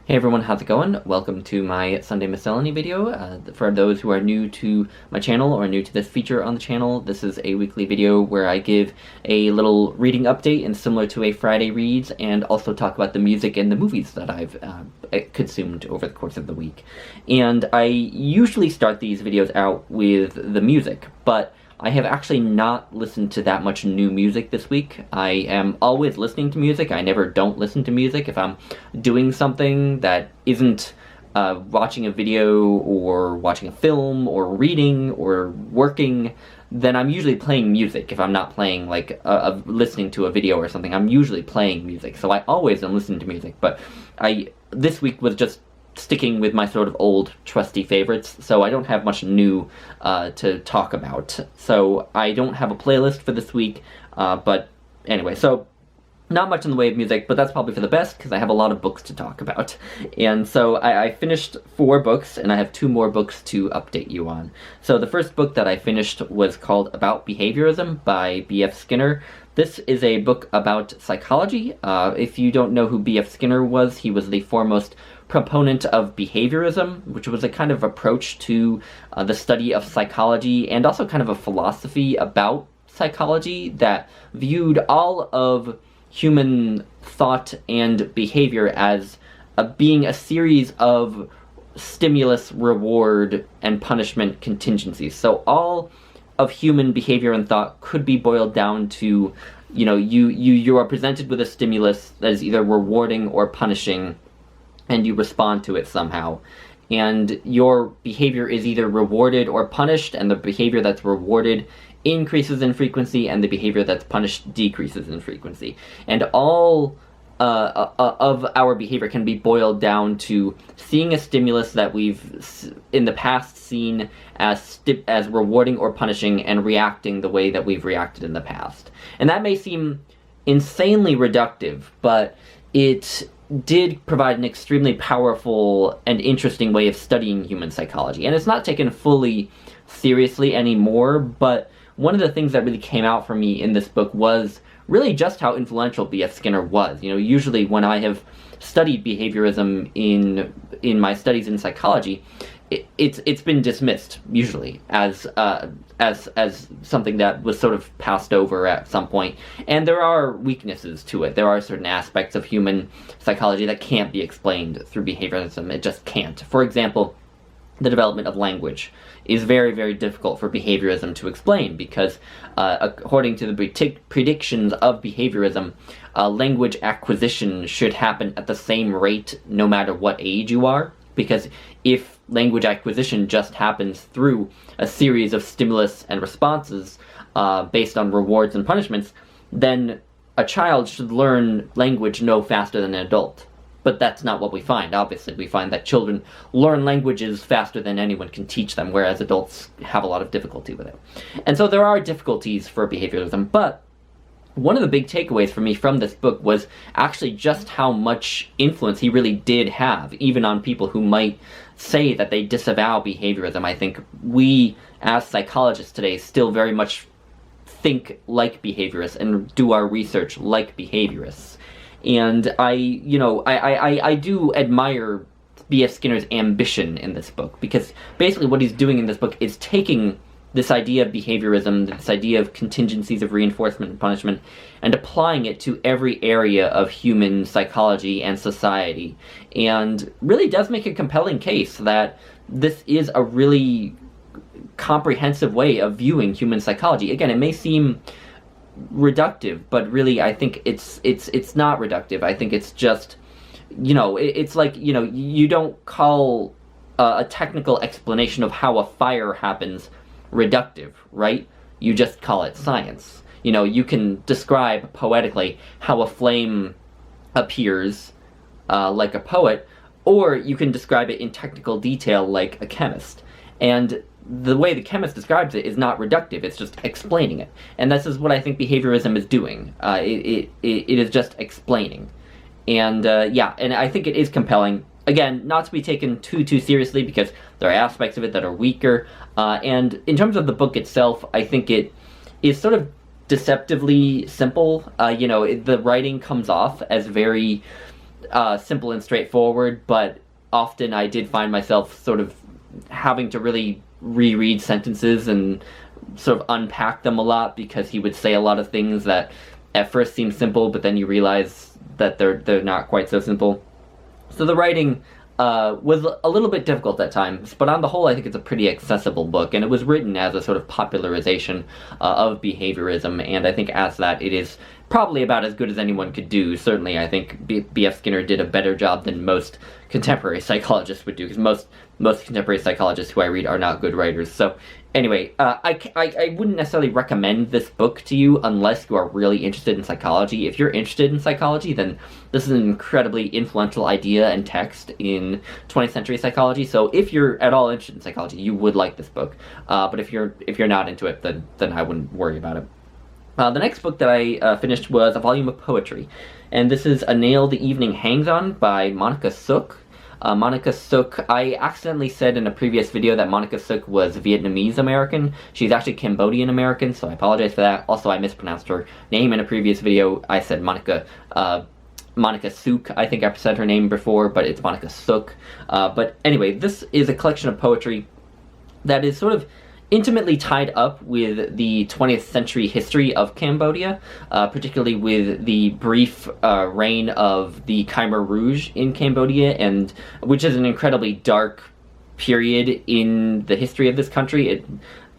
Hey everyone, how's it going? Welcome to my Sunday Miscellany video. For those who are new to my channel or new to this feature on the channel, this is a weekly video where I give a little reading update and similar to a Friday Reads, and also talk about the music and the movies that I've consumed over the course of the week. And I usually start these videos out with the music, but I have actually not listened to that much new music this week. I am always listening to music. I never don't listen to music. If I'm doing something that isn't watching a video or watching a film or reading or working, then I'm usually playing music. If I'm not playing, like, listening to a video or something, I'm usually playing music. So I always am listening to music, but this week was just sticking with my sort of old trusty favorites, so I don't have much new to talk about. So I don't have a playlist for this week, but anyway, so not much in the way of music, but that's probably for the best, because I have a lot of books to talk about. And so I finished 4 books, and I have 2 more books to update you on. So the first book that I finished was called About Behaviorism by B.F. Skinner. This is a book about psychology. If you don't know who B.F. Skinner was, he was the foremost proponent of behaviorism, which was a kind of approach to the study of psychology, and also kind of a philosophy about psychology that viewed all of human thought and behavior as being a series of stimulus, reward, and punishment contingencies. So all of human behavior and thought could be boiled down to, you are presented with a stimulus that is either rewarding or punishing, and you respond to it somehow. And your behavior is either rewarded or punished, and the behavior that's rewarded increases in frequency, and the behavior that's punished decreases in frequency. And all of our behavior can be boiled down to seeing a stimulus that we've in the past seen as rewarding or punishing, and reacting the way that we've reacted in the past. And that may seem insanely reductive, but it did provide an extremely powerful and interesting way of studying human psychology. And it's not taken fully seriously anymore, but one of the things that really came out for me in this book was really just how influential B.F. Skinner was. Usually when I have studied behaviorism in my studies in psychology, it's been dismissed, usually, as something that was sort of passed over at some point. And there are weaknesses to it. There are certain aspects of human psychology that can't be explained through behaviorism. It just can't. For example, the development of language is very, very difficult for behaviorism to explain, because according to the predictions of behaviorism, language acquisition should happen at the same rate no matter what age you are. Because if language acquisition just happens through a series of stimulus and responses based on rewards and punishments, then a child should learn language no faster than an adult. But that's not what we find. Obviously, we find that children learn languages faster than anyone can teach them, whereas adults have a lot of difficulty with it. And so there are difficulties for behavioralism, but one of the big takeaways for me from this book was actually just how much influence he really did have, even on people who might say that they disavow behaviorism. I think we, as psychologists today, still very much think like behaviorists and do our research like behaviorists. And I do admire B.F. Skinner's ambition in this book, because basically what he's doing in this book is taking this idea of behaviorism, this idea of contingencies of reinforcement and punishment, and applying it to every area of human psychology and society. And really does make a compelling case that this is a really comprehensive way of viewing human psychology. Again, it may seem reductive, but really I think it's not reductive. I think it's just, it's like, you don't call a technical explanation of how a fire happens reductive, right? You just call it science. You can describe poetically how a flame appears like a poet, or you can describe it in technical detail like a chemist. And the way the chemist describes it is not reductive, it's just explaining it. And this is what I think behaviorism is doing. It is just explaining. And and I think it is compelling. Again, not to be taken too seriously, because there are aspects of it that are weaker. And in terms of the book itself, I think it is sort of deceptively simple. The writing comes off as very simple and straightforward, but often I did find myself sort of having to really reread sentences and sort of unpack them a lot, because he would say a lot of things that at first seem simple, but then you realize that they're not quite so simple. So the writing was a little bit difficult at times, but on the whole I think it's a pretty accessible book, and it was written as a sort of popularization of behaviorism, and I think as that it is probably about as good as anyone could do. Certainly I think B.F. Skinner did a better job than most contemporary psychologists would do, because most contemporary psychologists who I read are not good writers. So anyway, I wouldn't necessarily recommend this book to you unless you are really interested in psychology. If you're interested in psychology, then this is an incredibly influential idea and text in 20th century psychology. So if you're at all interested in psychology, you would like this book. But if you're not into it, then I wouldn't worry about it. The next book that I finished was a volume of poetry, and this is A Nail the Evening Hangs On by Monica Suk. Monica Suk, I accidentally said in a previous video that Monica Suk was Vietnamese American. She's actually Cambodian American, so I apologize for that. Also, I mispronounced her name in a previous video. I said Monica Suk, I think I said her name before, but it's Monica Suk. But anyway, this is a collection of poetry that is sort of intimately tied up with the 20th century history of Cambodia, particularly with the brief reign of the Khmer Rouge in Cambodia, and which is an incredibly dark period in the history of this country. It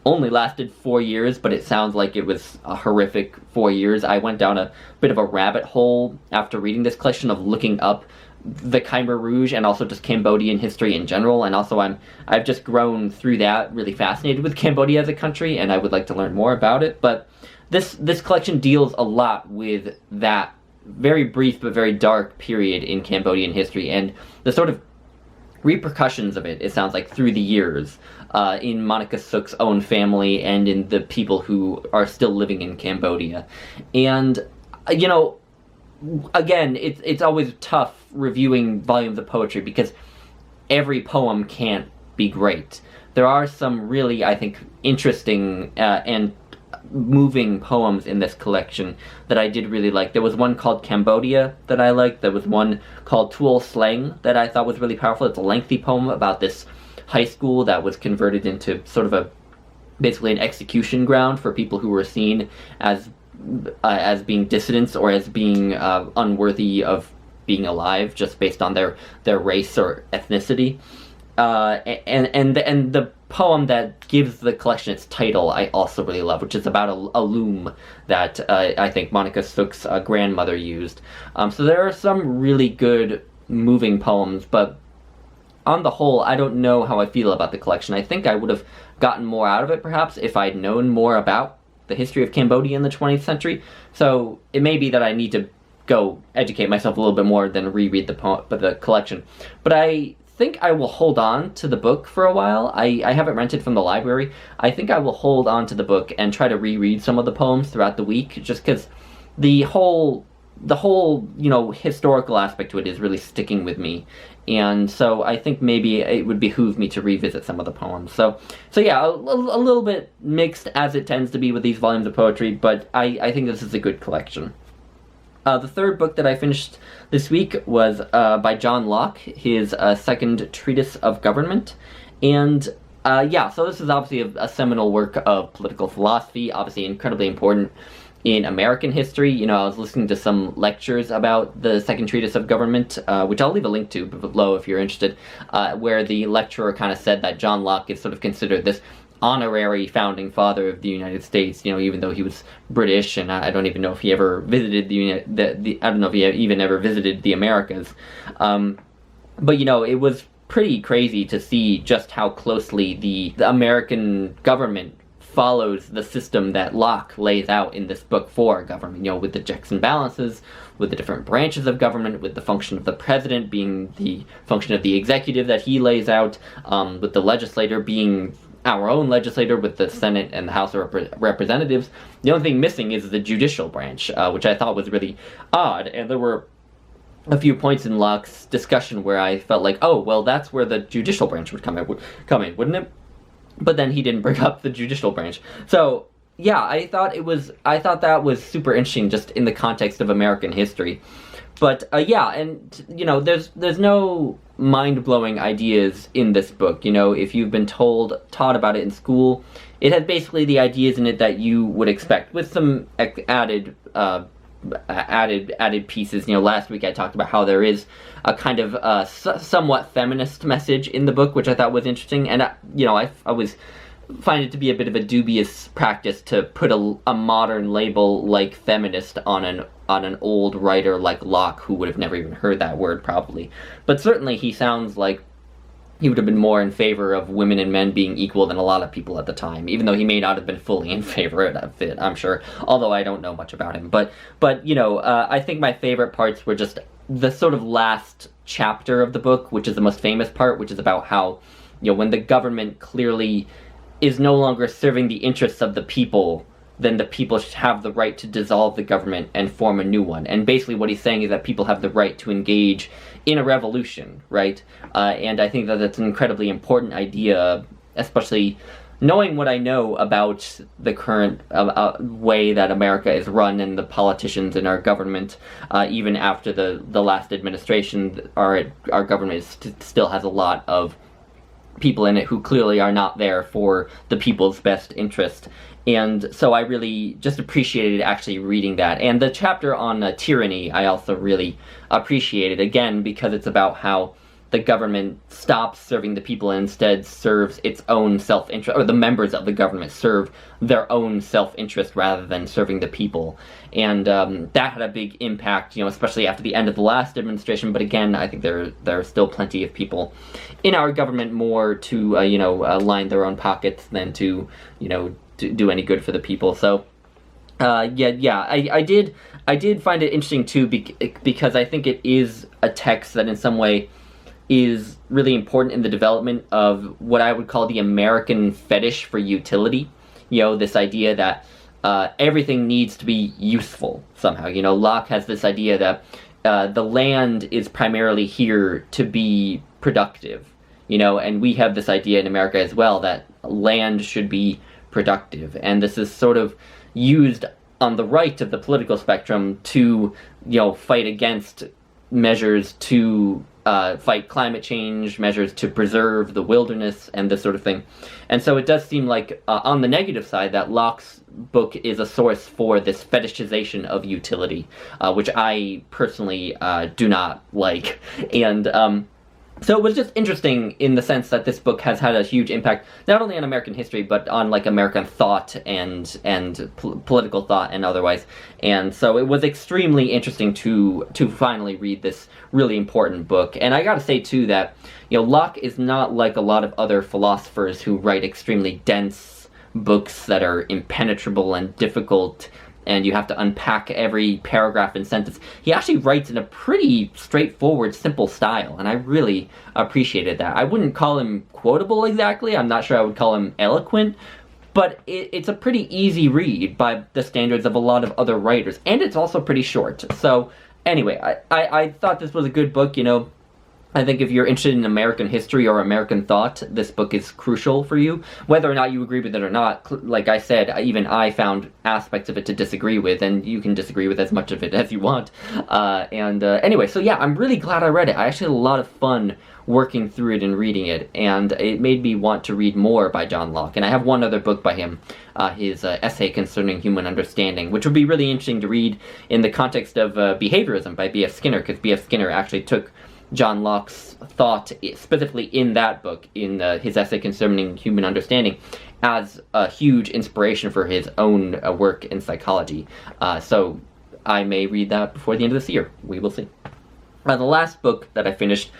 only lasted 4 years, but it sounds like it was a horrific 4 years. I went down a bit of a rabbit hole after reading this collection of looking up the Khmer Rouge and also just Cambodian history in general, and also I've just grown through that really fascinated with Cambodia as a country, and I would like to learn more about it. But this collection deals a lot with that very brief but very dark period in Cambodian history and the sort of repercussions of it, it sounds like, through the years in Monica Suk's own family and in the people who are still living in Cambodia. And you know, again, it's always tough reviewing volumes of poetry because every poem can't be great. There are some really, I think, interesting and moving poems in this collection that I did really like. There was one called Cambodia that I liked. There was one called Tuol Sleng that I thought was really powerful. It's a lengthy poem about this high school that was converted into sort of basically an execution ground for people who were seen as being dissidents or as being unworthy of being alive just based on their race or ethnicity. And the poem that gives the collection its title I also really love, which is about a loom that I think Monica Suk's grandmother used. So there are some really good moving poems, but on the whole, I don't know how I feel about the collection. I think I would have gotten more out of it, perhaps, if I'd known more about the history of Cambodia in the 20th century. So it may be that I need to go educate myself a little bit more than reread the collection. But I think I will hold on to the book for a while. I have it rented from the library. I think I will hold on to the book and try to reread some of the poems throughout the week, just because the whole historical aspect to it is really sticking with me. And so I think maybe it would behoove me to revisit some of the poems. So yeah, a little bit mixed, as it tends to be with these volumes of poetry, but I think this is a good collection. The third book that I finished this week was by John Locke, his second Treatise of Government. And so this is obviously a seminal work of political philosophy, obviously incredibly important in American history. I was listening to some lectures about the second Treatise of Government, which I'll leave a link to below if you're interested, where the lecturer kind of said that John Locke is sort of considered this honorary founding father of the United States, even though he was British, and I don't even know if he ever visited I don't know if he even ever visited the Americas. But it was pretty crazy to see just how closely the American government follows the system that Locke lays out in this book for government, with the checks and balances, with the different branches of government, with the function of the president being the function of the executive that he lays out, with the legislator being our own legislator with the Senate and the House of Representatives. The only thing missing is the judicial branch, which I thought was really odd, and there were a few points in Locke's discussion where I felt like, oh, well, that's where the judicial branch would come in, wouldn't it? But then he didn't bring up the judicial branch. So yeah, I thought that was super interesting just in the context of American history. But yeah, and there's no mind-blowing ideas in this book. If you've been taught about it in school, it has basically the ideas in it that you would expect, with some added pieces. Last week I talked about how there is a kind of somewhat feminist message in the book, which I thought was interesting, and I find it to be a bit of a dubious practice to put a modern label like feminist on an old writer like Locke, who would have never even heard that word probably. But certainly he sounds like he would have been more in favor of women and men being equal than a lot of people at the time, even though he may not have been fully in favor of it, I'm sure, although I don't know much about him. But I think my favorite parts were just the sort of last chapter of the book, which is the most famous part, which is about how, when the government clearly is no longer serving the interests of the people, then the people should have the right to dissolve the government and form a new one. And basically what he's saying is that people have the right to engage in a revolution, right? And I think that that's an incredibly important idea, especially knowing what I know about the current way that America is run and the politicians in our government. Even after the last administration, our government still has a lot of people in it who clearly are not there for the people's best interest. And so I really just appreciated actually reading that. And the chapter on tyranny I also really appreciated, again, because it's about how the government stops serving the people and instead serves its own self-interest, or the members of the government serve their own self-interest rather than serving the people. And that had a big impact, especially after the end of the last administration. But again, I think there are still plenty of people in our government more to, line their own pockets than to, do any good for the people. So, I did find it interesting too, because I think it is a text that in some way is really important in the development of what I would call the American fetish for utility. This idea that everything needs to be useful somehow. Locke has this idea that the land is primarily here to be productive, and we have this idea in America as well that land should be productive. And this is sort of used on the right of the political spectrum to, fight against measures to fight climate change, measures to preserve the wilderness, and this sort of thing. And so it does seem like, on the negative side, that Locke's book is a source for this fetishization of utility, which I personally do not like. And so it was just interesting in the sense that this book has had a huge impact, not only on American history, but on American thought and political thought and otherwise. And so it was extremely interesting to finally read this really important book. And I gotta say too that, Locke is not like a lot of other philosophers who write extremely dense books that are impenetrable and difficult, and you have to unpack every paragraph and sentence. He actually writes in a pretty straightforward, simple style, and I really appreciated that. I wouldn't call him quotable exactly, I'm not sure I would call him eloquent, but it's a pretty easy read by the standards of a lot of other writers, and it's also pretty short. So anyway, I thought this was a good book. I think if you're interested in American history or American thought, this book is crucial for you. Whether or not you agree with it or not, like I said, even I found aspects of it to disagree with, and you can disagree with as much of it as you want. Anyway, so yeah, I'm really glad I read it. I actually had a lot of fun working through it and reading it, and it made me want to read more by John Locke. And I have one other book by him, his essay concerning human understanding, which would be really interesting to read in the context of Behaviorism by B.F. Skinner, because B.F. Skinner actually took John Locke's thought, specifically in that book, in his essay concerning human understanding, as a huge inspiration for his own work in psychology. So I may read that before the end of this year. We will see. The last book that I finished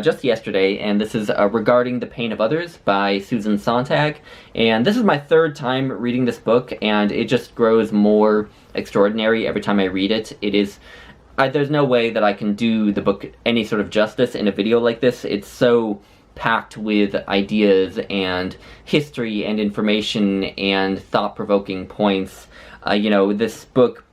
just yesterday, and this is Regarding the Pain of Others by Susan Sontag. And this is my third time reading this book, and it just grows more extraordinary every time I read it. It is... there's no way that I can do the book any sort of justice in a video like this. It's so packed with ideas and history and information and thought-provoking points. This book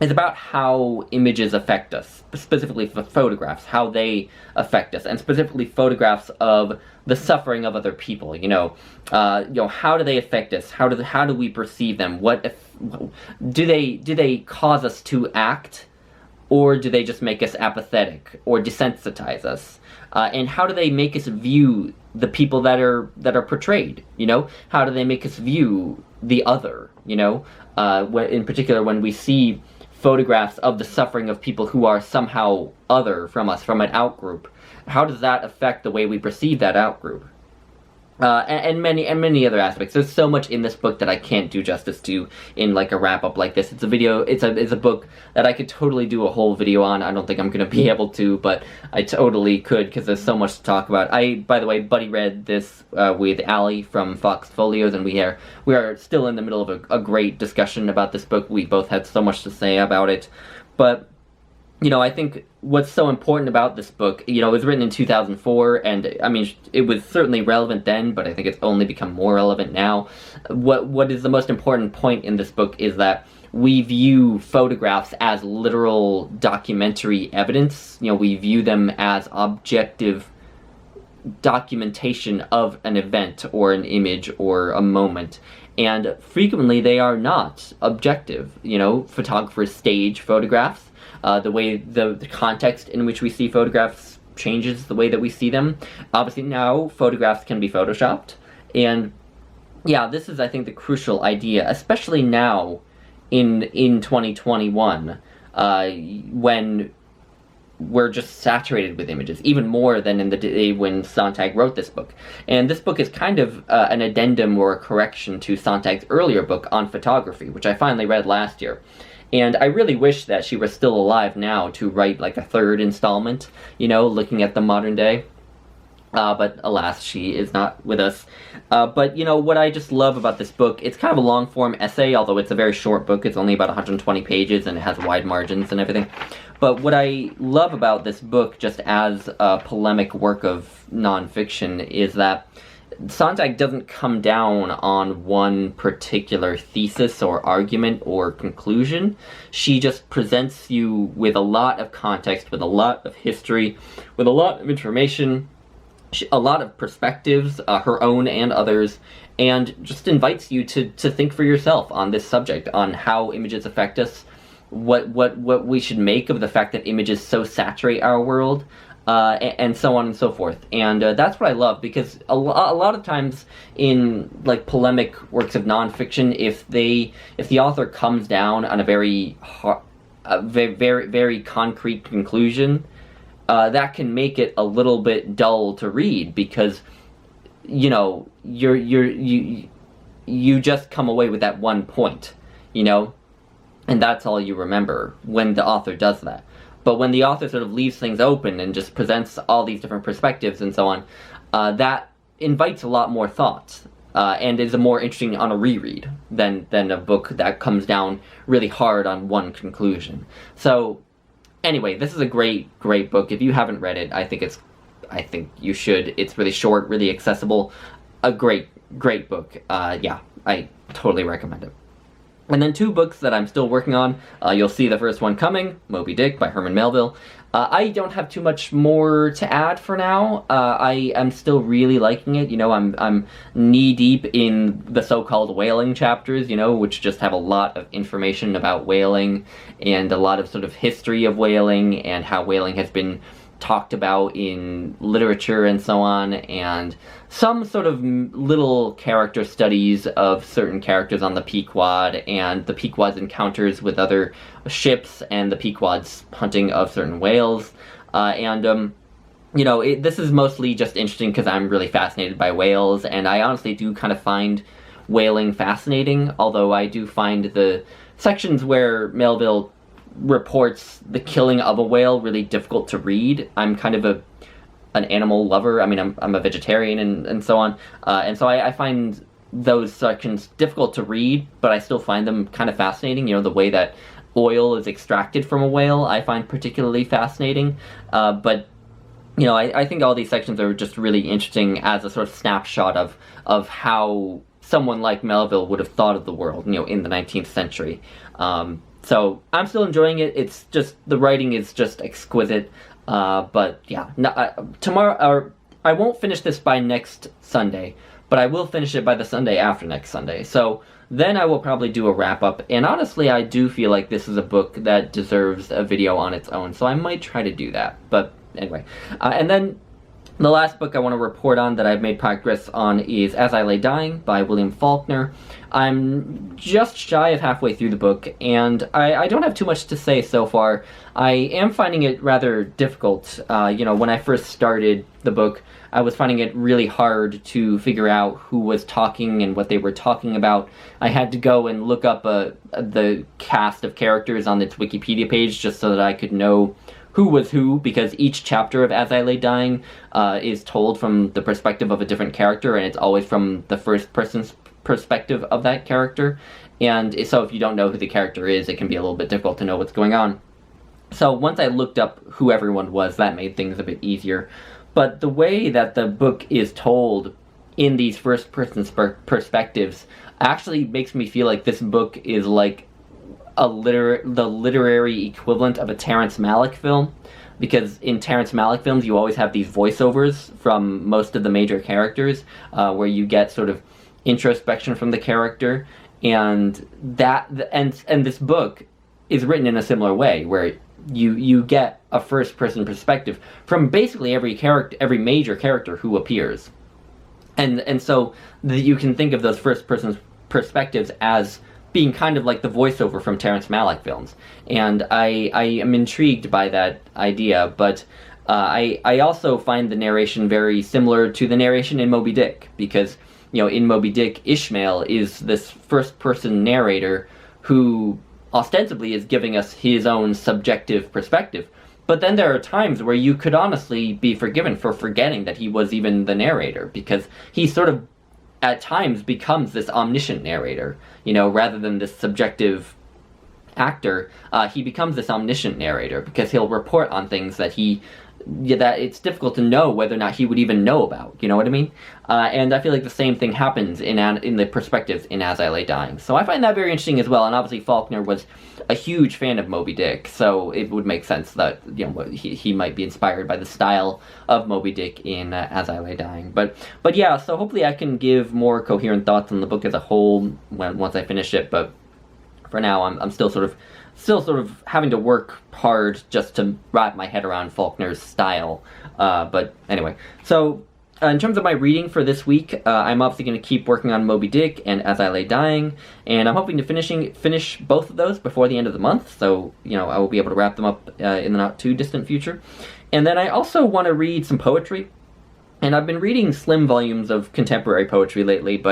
is about how images affect us, specifically photographs, how they affect us, and specifically photographs of the suffering of other people. How do they affect us? How do we perceive them? Do they cause us to act or do they just make us apathetic or desensitize us? And how do they make us view the people that are portrayed? You know, how do they make us view the other? You know, in particular when we see photographs of the suffering of people who are somehow other from us, from an outgroup, how does that affect the way we perceive that outgroup? And many other aspects. There's so much in this book that I can't do justice to in like a wrap up like this. It's a book that I could totally do a whole video on. I don't think I'm gonna be able to, but I totally could because there's so much to talk about. By the way, buddy read this with Allie from Fox Folios, and we are still in the middle of a great discussion about this book. We both had so much to say about it, but you know, I think what's so important about this book, you know, it was written in 2004, and I mean, it was certainly relevant then, but I think it's only become more relevant now. What is the most important point in this book is that we view photographs as literal documentary evidence. You know, we view them as objective documentation of an event or an image or a moment. And frequently they are not objective. You know, photographers stage photographs. The way the context in which we see photographs changes the way that we see them. Obviously now photographs can be photoshopped, and yeah, this is I think the crucial idea, especially now in 2021, when we're just saturated with images, even more than in the day when Sontag wrote this book. And this book is kind of an addendum or a correction to Sontag's earlier book on photography, which I finally read last year. And I really wish that she was still alive now to write like a third installment, you know, looking at the modern day. But alas, she is not with us. But, you know, what I just love about this book, it's kind of a long-form essay, although it's a very short book. It's only about 120 pages, and it has wide margins and everything. But what I love about this book, just as a polemic work of nonfiction, is that Sontag doesn't come down on one particular thesis or argument or conclusion. She just presents you with a lot of context, with a lot of history, with a lot of information, a lot of perspectives, her own and others, and just invites you to think for yourself on this subject, on how images affect us, what we should make of the fact that images so saturate our world, and so on and so forth. And that's what I love, because a lot of times in like polemic works of nonfiction, if the author comes down on a very concrete conclusion, that can make it a little bit dull to read, because you know you just come away with that one point, you know, and that's all you remember when the author does that. But when the author sort of leaves things open and just presents all these different perspectives and so on, that invites a lot more thought, and is more interesting on a reread than a book that comes down really hard on one conclusion. So anyway, this is a great book. If you haven't read it, I think you should. It's really short, really accessible, a great book. Yeah, I totally recommend it. And then two books that I'm still working on. You'll see the first one coming, Moby Dick by Herman Melville. I don't have too much more to add for now. I am still really liking it. You know, I'm knee-deep in the so-called whaling chapters, you know, which just have a lot of information about whaling, and a lot of sort of history of whaling, and how whaling has been talked about in literature and so on, and some sort of little character studies of certain characters on the Pequod, and the Pequod's encounters with other ships, and the Pequod's hunting of certain whales, you know, this is mostly just interesting because I'm really fascinated by whales, and I honestly do kind of find whaling fascinating, although I do find the sections where Melville reports the killing of a whale really difficult to read. I'm kind of an animal lover. I mean, I'm a vegetarian and so on, and so I find those sections difficult to read, but I still find them kind of fascinating. You know, the way that oil is extracted from a whale I find particularly fascinating, but you know, I think all these sections are just really interesting as a sort of snapshot of how someone like Melville would have thought of the world, you know, in the 19th century. So I'm still enjoying it. It's just, the writing is just exquisite. But yeah, I won't finish this by next Sunday, but I will finish it by the Sunday after next Sunday. So then I will probably do a wrap-up, and honestly, I do feel like this is a book that deserves a video on its own, so I might try to do that. But anyway, and then the last book I want to report on that I've made progress on is As I Lay Dying by William Faulkner. I'm just shy of halfway through the book, and I don't have too much to say so far. I am finding it rather difficult. When I first started the book, I was finding it really hard to figure out who was talking and what they were talking about. I had to go and look up the cast of characters on its Wikipedia page just so that I could know who was who, because each chapter of As I Lay Dying is told from the perspective of a different character, and it's always from the first person's perspective of that character. And so if you don't know who the character is, it can be a little bit difficult to know what's going on. So once I looked up who everyone was, that made things a bit easier. But the way that the book is told in these first-person perspectives actually makes me feel like this book is like the literary equivalent of a Terrence Malick film, because in Terrence Malick films you always have these voiceovers from most of the major characters, where you get sort of introspection from the character, and this book is written in a similar way, where you get a first-person perspective from basically every major character who appears, and so you can think of those first-person perspectives as being kind of like the voiceover from Terrence Malick films. And I am intrigued by that idea, but I also find the narration very similar to the narration in Moby Dick, because, in Moby Dick, Ishmael is this first-person narrator who ostensibly is giving us his own subjective perspective. But then there are times where you could honestly be forgiven for forgetting that he was even the narrator, because he sort of at times becomes this omniscient narrator, rather than this subjective actor. He becomes this omniscient narrator because he'll report on things that that it's difficult to know whether or not he would even know about, you know what I mean? And I feel like the same thing happens in the perspectives in As I Lay Dying. So I find that very interesting as well, and obviously Faulkner was a huge fan of Moby Dick, so it would make sense that he might be inspired by the style of Moby Dick in As I Lay Dying. But yeah, so hopefully I can give more coherent thoughts on the book as a whole once I finish it, but for now I'm still sort of having to work hard just to wrap my head around Faulkner's style. But anyway, so in terms of my reading for this week, I'm obviously going to keep working on Moby Dick and As I Lay Dying, and I'm hoping to finish both of those before the end of the month, so, I will be able to wrap them up in the not-too-distant future. And then I also want to read some poetry, and I've been reading slim volumes of contemporary poetry lately,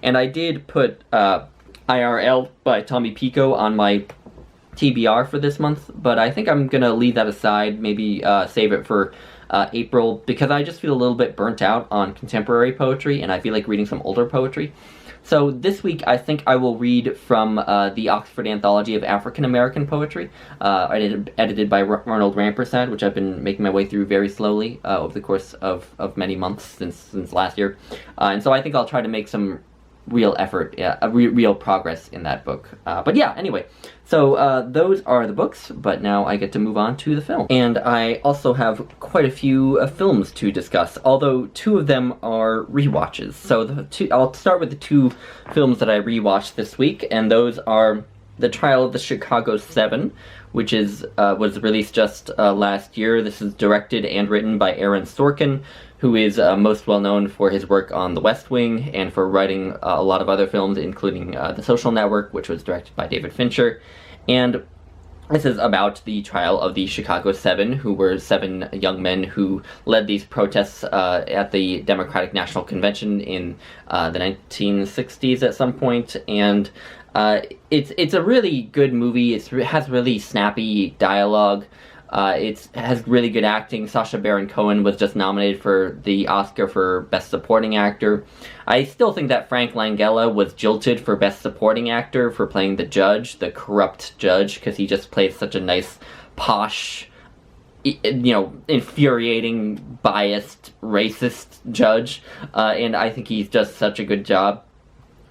and I did put IRL by Tommy Pico on my TBR for this month, but I think I'm going to leave that aside, maybe save it for April, because I just feel a little bit burnt out on contemporary poetry, and I feel like reading some older poetry. So this week, I think I will read from the Oxford Anthology of African American Poetry, edited by Arnold Rampersad, which I've been making my way through very slowly over the course of many months since last year. And so I think I'll try to make some real effort, real progress in that book. But yeah, anyway, so those are the books, but now I get to move on to the film. And I also have quite a few films to discuss, although two of them are rewatches. So I'll start with the two films that I rewatched this week, and those are The Trial of the Chicago 7, which was released just last year. This is directed and written by Aaron Sorkin, who is most well known for his work on The West Wing and for writing a lot of other films, including The Social Network, which was directed by David Fincher. And this is about the trial of the Chicago 7, who were 7 young men who led these protests at the Democratic National Convention in the 1960s at some point. And it's a really good movie. It has really snappy dialogue. It has really good acting. Sacha Baron Cohen was just nominated for the Oscar for Best Supporting Actor. I still think that Frank Langella was jilted for Best Supporting Actor for playing the judge, the corrupt judge, because he just played such a nice, posh, infuriating, biased, racist judge. And I think he's just such a good job.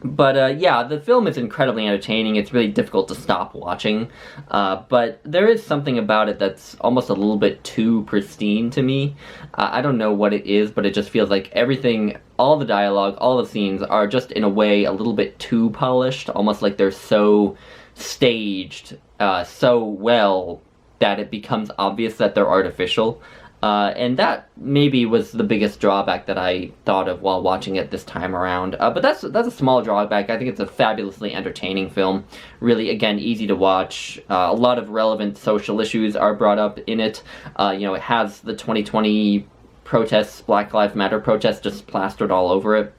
But yeah, the film is incredibly entertaining. It's really difficult to stop watching. But there is something about it that's almost a little bit too pristine to me. I don't know what it is, but it just feels like everything, all the dialogue, all the scenes are just in a way a little bit too polished, almost like they're so staged so well that it becomes obvious that they're artificial. And that maybe was the biggest drawback that I thought of while watching it this time around. But that's a small drawback. I think it's a fabulously entertaining film. Really, again, easy to watch. A lot of relevant social issues are brought up in it. It has the 2020 protests, Black Lives Matter protests, just plastered all over it.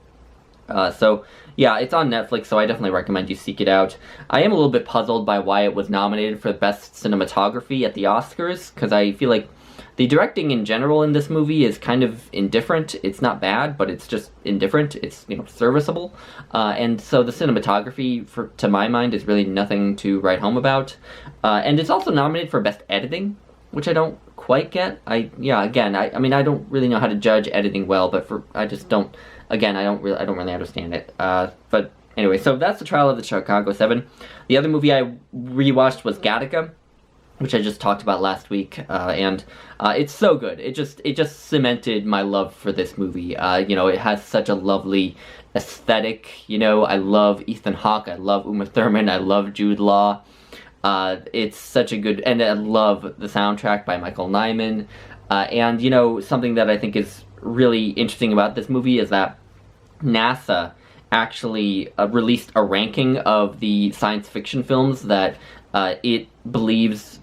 So yeah, it's on Netflix, so I definitely recommend you seek it out. I am a little bit puzzled by why it was nominated for Best Cinematography at the Oscars, because I feel like the directing in general in this movie is kind of indifferent. It's not bad, but it's just indifferent. It's, serviceable. And so the cinematography, to my mind, is really nothing to write home about. And it's also nominated for Best Editing, which I don't quite get. I don't really know how to judge editing well, but I don't really understand it. But anyway, so that's the Trial of the Chicago 7. The other movie I rewatched was Gattaca, which I just talked about last week, and it's so good. It just cemented my love for this movie. It has such a lovely aesthetic. I love Ethan Hawke, I love Uma Thurman, I love Jude Law. It's such a good, and I love the soundtrack by Michael Nyman. And something that I think is really interesting about this movie is that NASA actually released a ranking of the science fiction films that it believes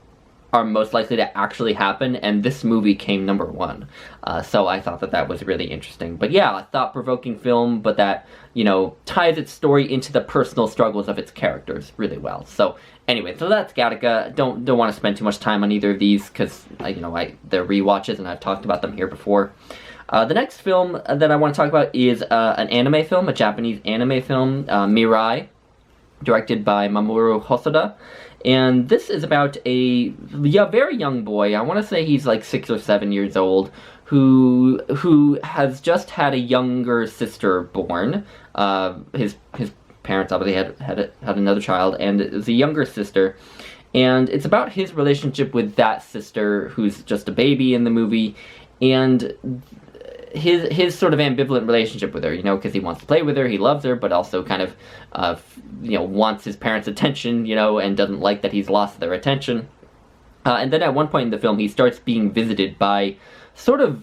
are most likely to actually happen, and this movie came number 1. So I thought that was really interesting. But yeah, a thought-provoking film, but that, ties its story into the personal struggles of its characters really well. So anyway, so that's Gattaca. Don't want to spend too much time on either of these, because, they're rewatches, and I've talked about them here before. The next film that I want to talk about is an anime film, a Japanese anime film, Mirai, directed by Mamoru Hosoda. And this is about a very young boy, I want to say he's like 6 or 7 years old, who has just had a younger sister born. His parents obviously had another child, and it was a younger sister. And it's about his relationship with that sister, who's just a baby in the movie, and his sort of ambivalent relationship with her, because he wants to play with her, he loves her, but also kind of, wants his parents' attention, and doesn't like that he's lost their attention. And then at one point in the film, he starts being visited by sort of,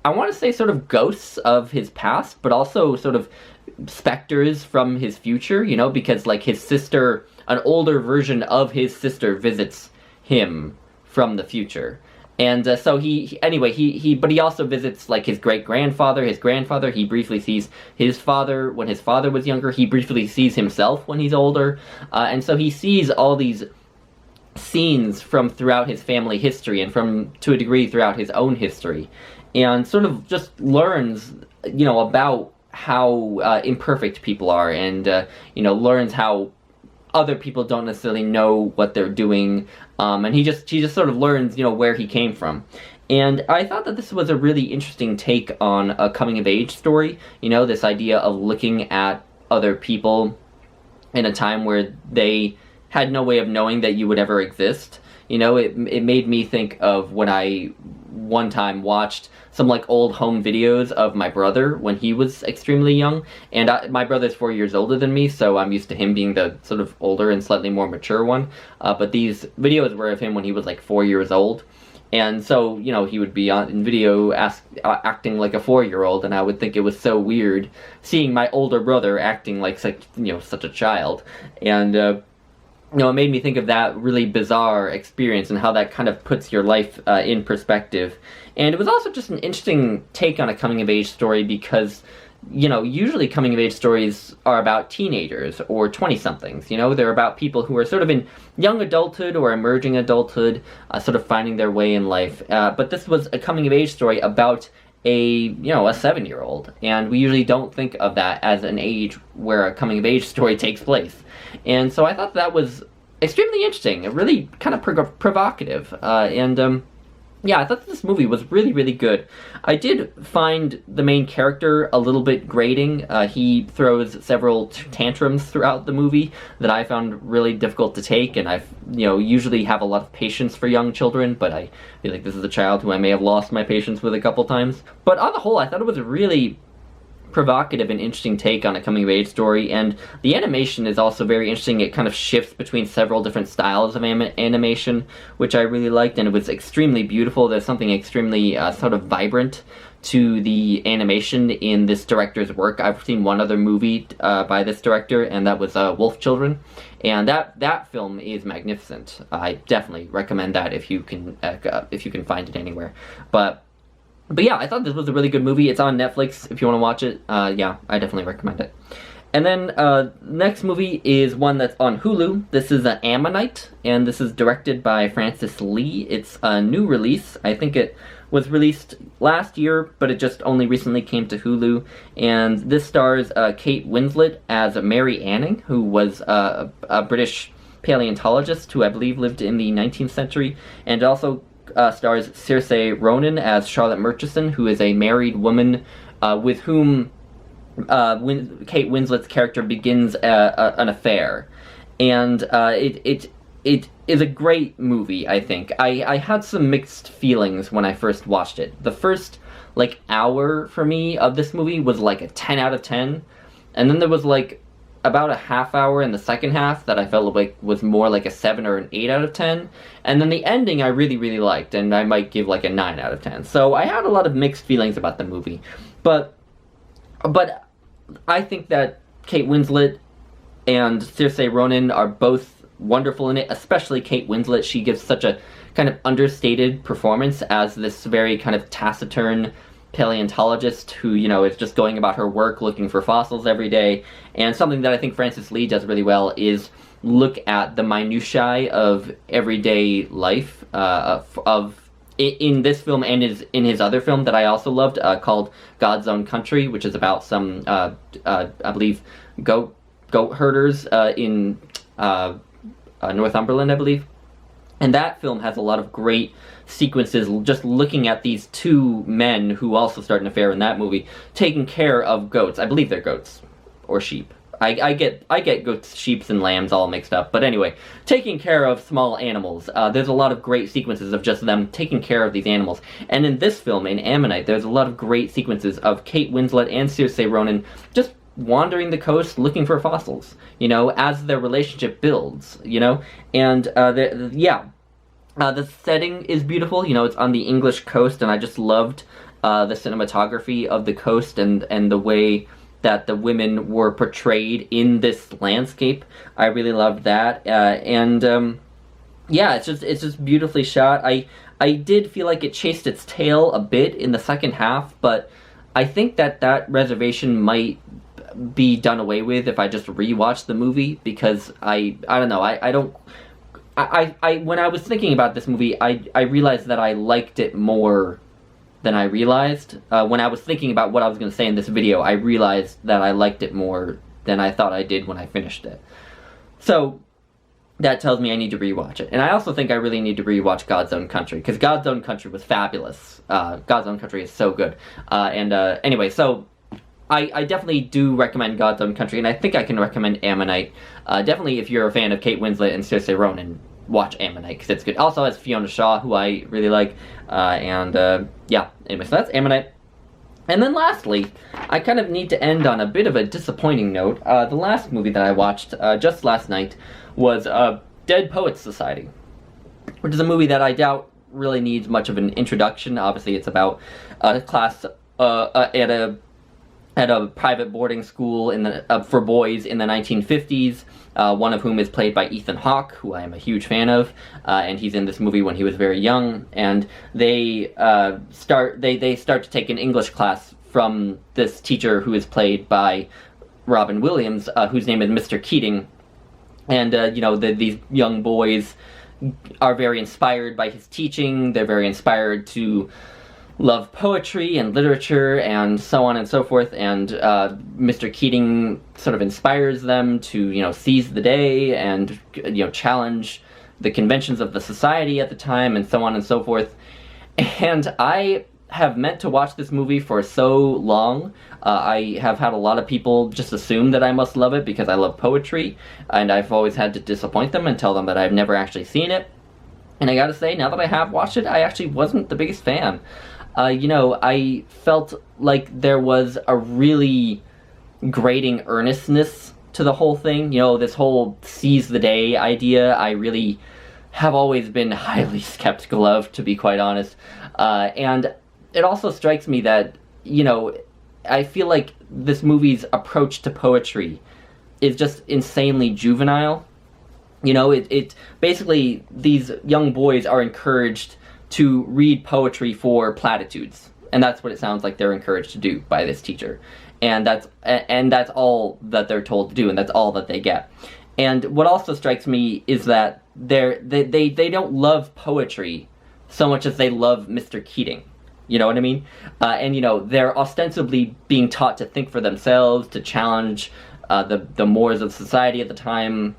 I want to say sort of ghosts of his past, but also sort of specters from his future, because like his sister, an older version of his sister visits him from the future. And so he also visits like his great-grandfather, his grandfather. He briefly sees his father when his father was younger. He briefly sees himself when he's older. And so he sees all these scenes from throughout his family history and to a degree, throughout his own history. And sort of just learns, about how imperfect people are, and, learns how other people don't necessarily know what they're doing, and he just sort of learns, where he came from. And I thought that this was a really interesting take on a coming-of-age story, this idea of looking at other people in a time where they had no way of knowing that you would ever exist. It made me think of when I one time watched some like old home videos of my brother when he was extremely young, and my brother's 4 years older than me, so I'm used to him being the sort of older and slightly more mature one, but these videos were of him when he was like 4 years old, and so, he would be in video acting like a 4-year-old, and I would think it was so weird seeing my older brother acting like such a child, and it made me think of that really bizarre experience and how that kind of puts your life in perspective. And it was also just an interesting take on a coming-of-age story because, usually coming-of-age stories are about teenagers or 20-somethings. They're about people who are sort of in young adulthood or emerging adulthood, sort of finding their way in life. But this was a coming-of-age story about a 7-year-old, and we usually don't think of that as an age where a coming-of-age story takes place. And so I thought that was extremely interesting, really kind of provocative, and yeah, I thought this movie was really, really good. I did find the main character a little bit grating. He throws several tantrums throughout the movie that I found really difficult to take, and I, usually have a lot of patience for young children, but I feel like this is a child who I may have lost my patience with a couple times. But on the whole, I thought it was a really provocative and interesting take on a coming-of-age story, and the animation is also very interesting. It kind of shifts between several different styles of animation, which I really liked, and it was extremely beautiful. There's something extremely sort of vibrant to the animation in this director's work. I've seen one other movie by this director, and that was Wolf Children, and that film is magnificent. I definitely recommend that if you can find it anywhere. But yeah, I thought this was a really good movie. It's on Netflix if you want to watch it. Yeah, I definitely recommend it. And then next movie is one that's on Hulu. This is Ammonite, and this is directed by Francis Lee. It's a new release. I think it was released last year, but it just only recently came to Hulu. And this stars Kate Winslet as Mary Anning, who was a British paleontologist who I believe lived in the 19th century, and also stars Saoirse Ronan as Charlotte Murchison, who is a married woman with whom Kate Winslet's character begins an affair. And it is a great movie, I think. I had some mixed feelings when I first watched it. The first, hour for me of this movie was a 10 out of 10. And then there was, about a half hour in the second half that I felt like was more like a 7 or an 8 out of 10. And then the ending I really, really liked, and I might give a 9 out of 10. So I had a lot of mixed feelings about the movie. But I think that Kate Winslet and Saoirse Ronan are both wonderful in it, especially Kate Winslet. She gives such a kind of understated performance as this very kind of taciturn paleontologist who, is just going about her work looking for fossils every day. And something that I think Francis Lee does really well is look at the minutiae of everyday life in this film and in his other film that I also loved called God's Own Country, which is about some, I believe, goat herders in Northumberland, I believe. And that film has a lot of great sequences just looking at these two men who also start an affair in that movie, taking care of goats. I believe they're goats. Or sheep. I get goats, sheep, and lambs all mixed up. But anyway, taking care of small animals. There's a lot of great sequences of just them taking care of these animals. And in this film, in Ammonite, there's a lot of great sequences of Kate Winslet and Saoirse Ronan just wandering the coast looking for fossils, as their relationship builds, and the setting is beautiful. It's on the English coast, and I just loved the cinematography of the coast and the way that the women were portrayed in this landscape. I really loved that, it's just beautifully shot. I did feel like it chased its tail a bit in the second half, but I think that reservation might be done away with if I just rewatch the movie, because I don't know, I when I was thinking about this movie, I realized that I liked it more than I realized. When I was thinking about what I was going to say in this video, I realized that I liked it more than I thought I did when I finished it. So that tells me I need to rewatch it. And I also think I really need to rewatch God's Own Country, because God's Own Country was fabulous. God's Own Country is so good. Anyway, so I definitely do recommend God's Own Country, and I think I can recommend Ammonite. Definitely, if you're a fan of Kate Winslet and Saoirse Ronan, watch Ammonite, because it's good. Also has Fiona Shaw, who I really like, anyway, so that's Ammonite. And then lastly, I kind of need to end on a bit of a disappointing note. The last movie that I watched just last night was Dead Poets Society, which is a movie that I doubt really needs much of an introduction. Obviously, it's about a class at a private boarding school for boys in the 1950s, one of whom is played by Ethan Hawke, who I am a huge fan of, and he's in this movie when he was very young, and they start to take an English class from this teacher who is played by Robin Williams, whose name is Mr. Keating, and these young boys are very inspired by his teaching. They're very inspired to love poetry and literature and so on and so forth, and Mr. Keating sort of inspires them to, seize the day and, challenge the conventions of the society at the time and so on and so forth. And I have meant to watch this movie for so long. I have had a lot of people just assume that I must love it because I love poetry, and I've always had to disappoint them and tell them that I've never actually seen it. And I gotta say, now that I have watched it, I actually wasn't the biggest fan. I felt like there was a really grating earnestness to the whole thing. This whole seize the day idea, I really have always been highly skeptical of, to be quite honest. And it also strikes me that, I feel like this movie's approach to poetry is just insanely juvenile. It basically, these young boys are encouraged to read poetry for platitudes, and that's what it sounds like they're encouraged to do by this teacher. And that's all that they're told to do, and that's all that they get. And what also strikes me is that they don't love poetry so much as they love Mr. Keating. You know what I mean? They're ostensibly being taught to think for themselves, to challenge the mores of society at the time.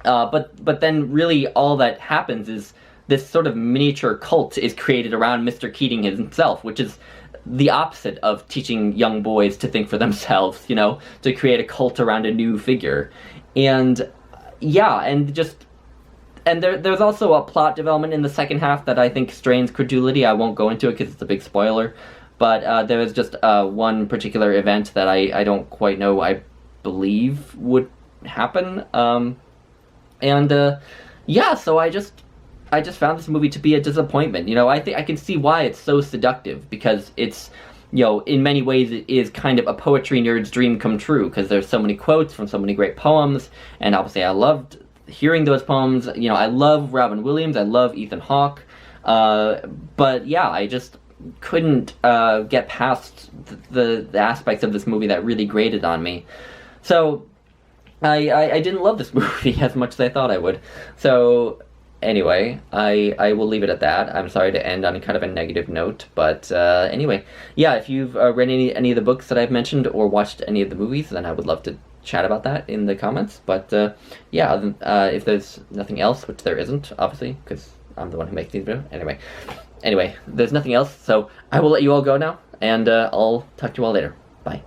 But then really all that happens is this sort of miniature cult is created around Mr. Keating himself, which is the opposite of teaching young boys to think for themselves, to create a cult around a new figure. And yeah, and there's also a plot development in the second half that I think strains credulity. I won't go into it because it's a big spoiler, but there is just one particular event that I don't quite know, I believe would happen. So I just found this movie to be a disappointment. I think I can see why it's so seductive, because it's, in many ways it is kind of a poetry nerd's dream come true, because there's so many quotes from so many great poems, and obviously I loved hearing those poems. I love Robin Williams, I love Ethan Hawke, but yeah, I just couldn't get past the aspects of this movie that really grated on me. So I didn't love this movie as much as I thought I would. So anyway, I will leave it at that. I'm sorry to end on kind of a negative note, but anyway, yeah, if you've read any of the books that I've mentioned or watched any of the movies, then I would love to chat about that in the comments. But if there's nothing else, which there isn't, obviously, because I'm the one who makes these videos. Anyway, there's nothing else, so I will let you all go now, and I'll talk to you all later. Bye.